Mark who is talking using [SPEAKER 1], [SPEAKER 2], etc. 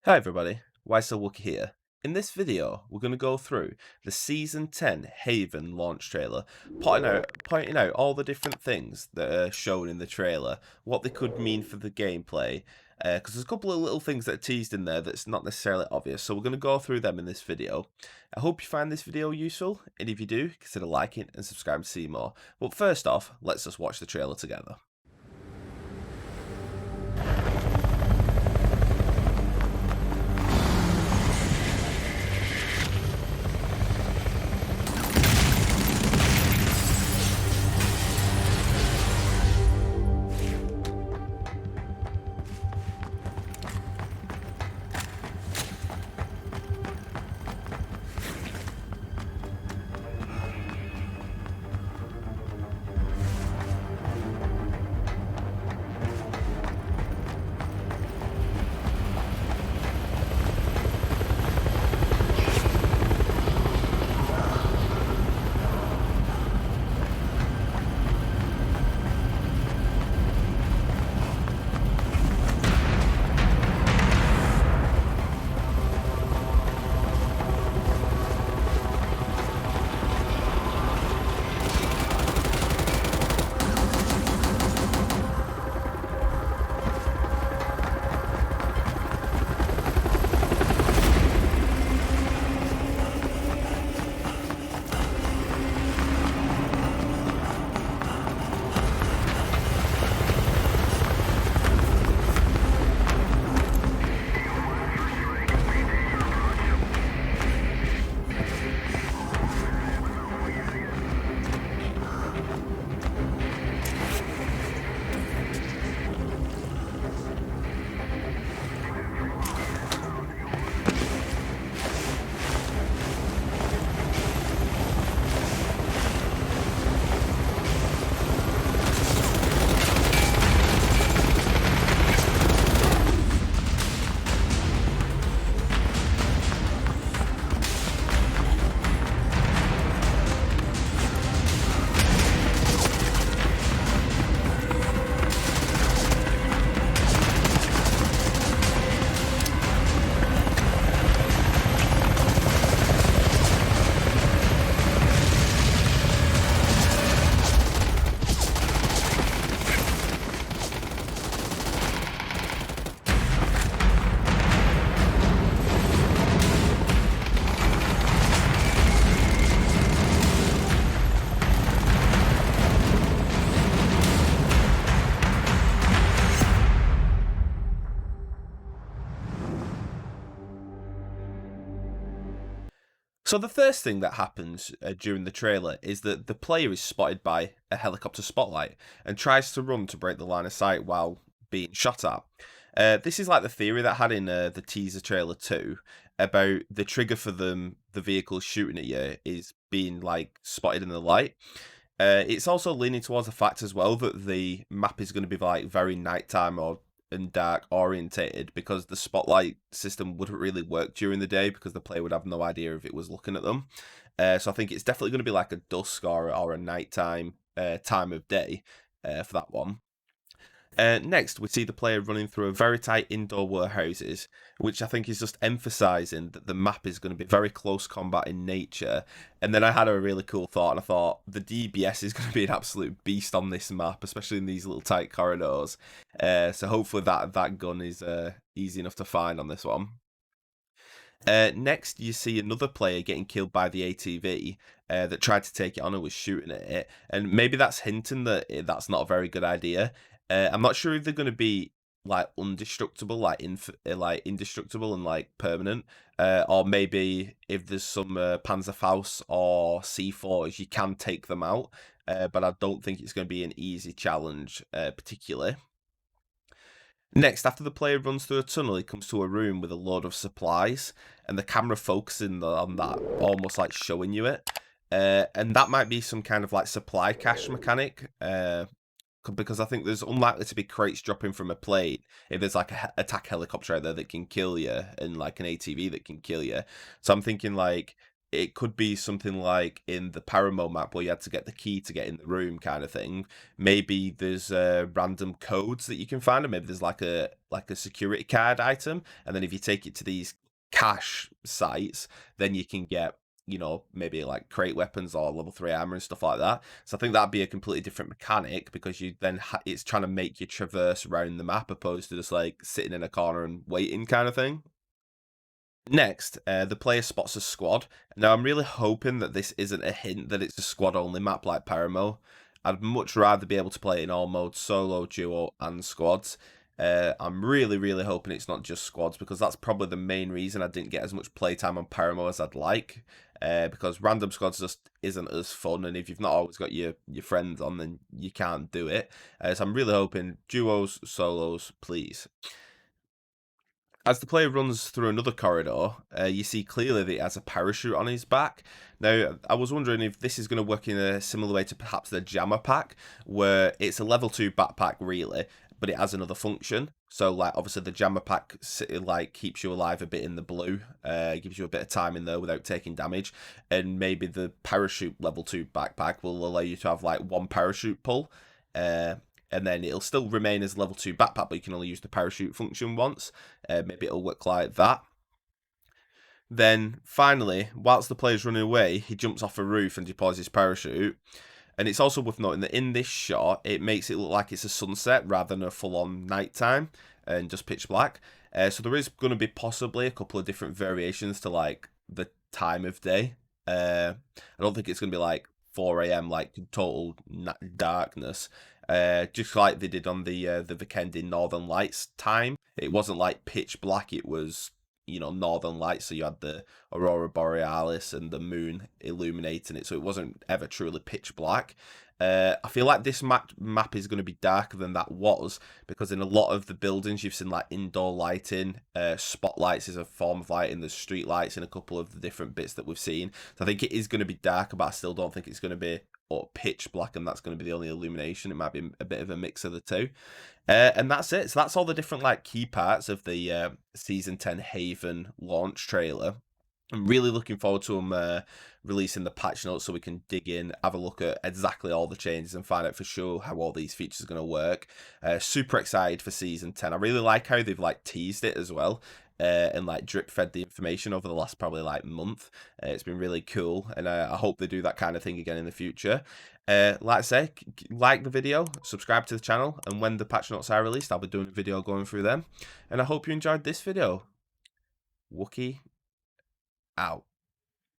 [SPEAKER 1] Hi everybody, So Wookie here. In this video, we're going to go through the Season 10 Haven launch trailer, pointing out all the different things that are shown in the trailer, what they could mean for the gameplay, because there's a couple of little things that are teased in there that's not necessarily obvious, so we're going to go through them in this video. I hope you find this video useful, and if you do, consider liking and subscribing to see more. But first off, let's just watch the trailer together. So the first thing that happens during the trailer is that the player is spotted by a helicopter spotlight and tries to run to break the line of sight while being shot at. This is like the theory that had in the teaser trailer too, about the trigger for the vehicle shooting at you is being like spotted in the light. It's also leaning towards the fact as well that the map is going to be like very nighttime or and dark orientated, because the spotlight system wouldn't really work during the day because the player would have no idea if it was looking at them. So I think it's definitely going to be like a dusk or a nighttime time of day for that one. Next, we see the player running through a very tight indoor warehouses, which I think is just emphasizing that the map is going to be very close combat in nature. And then I had a really cool thought, and I thought the DBS is going to be an absolute beast on this map, especially in these little tight corridors. So hopefully that gun is easy enough to find on this one. Next, you see another player getting killed by the ATV that tried to take it on and was shooting at it, and maybe that's hinting that that's not a very good idea. I'm not sure if they're going to be like undestructible, like indestructible and like permanent, or maybe if there's some Panzerfaust or C4s, you can take them out. But I don't think it's going to be an easy challenge, particularly. Next, after the player runs through a tunnel, he comes to a room with a load of supplies, and the camera focusing on that, almost like showing you it. And that might be some kind of like supply cache mechanic, because I think there's unlikely to be crates dropping from a plane if there's like a attack helicopter out there that can kill you, and like an ATV that can kill you. So I'm thinking like it could be something like in the Paramo map where you had to get the key to get in the room kind of thing. Maybe there's random codes that you can find, or maybe there's like a security card item, and then if you take it to these cache sites, then you can get, you know, maybe like crate weapons or level 3 armor and stuff like that. So I think that'd be a completely different mechanic, because you then it's trying to make you traverse around the map opposed to just like sitting in a corner and waiting kind of thing. Next, the player spots a squad. Now, I'm really hoping that this isn't a hint that it's a squad-only map like Paramo. I'd much rather be able to play in all modes, solo, duo, and squads. I'm really, really hoping it's not just squads, because that's probably the main reason I didn't get as much playtime on Paramo as I'd like. Because random squads just isn't as fun, and if you've not always got your friends on, then you can't do it. So I'm really hoping duos, solos, please. As the player runs through another corridor, you see clearly that he has a parachute on his back. Now, I was wondering if this is going to work in a similar way to perhaps the Jammer Pack, where it's a level 2 backpack, really, but it has another function. So, like, obviously the Jammer Pack, like, keeps you alive a bit in the blue, gives you a bit of time in there without taking damage, and maybe the parachute level 2 backpack will allow you to have, like, one parachute pull, and then it'll still remain as level 2 backpack, but you can only use the parachute function once. Maybe it'll work like that. Then, finally, whilst the player's running away, he jumps off a roof and deploys his parachute. And it's also worth noting that in this shot, it makes it look like it's a sunset rather than a full-on nighttime and just pitch black. So there is going to be possibly a couple of different variations to, like, the time of day. I don't think it's going to be, like, 4 a.m., like, total darkness. Just like they did on the Vikendi Northern Lights time. It wasn't like pitch black, it was, you know, Northern Lights, so you had the Aurora Borealis and the moon illuminating it, so it wasn't ever truly pitch black. I feel like this map is going to be darker than that was, because in a lot of the buildings you've seen like indoor lighting, spotlights is a form of lighting, there's street lights in a couple of the different bits that we've seen. So I think it is going to be darker, but I still don't think it's going to be pitch black and that's going to be the only illumination. It might be a bit of a mix of the two. And that's it. So that's all the different like key parts of the Season 10 Haven launch trailer. I'm really looking forward to them releasing the patch notes so we can dig in, have a look at exactly all the changes and find out for sure how all these features are going to work. Super excited for Season 10. I really like how they've like teased it as well. And like drip fed the information over the last probably like month. It's been really cool, and I hope they do that kind of thing again in the future. Like I say, like the video, subscribe to the channel, and when the patch notes are released, I'll be doing a video going through them. And I hope you enjoyed this video. Wookie out.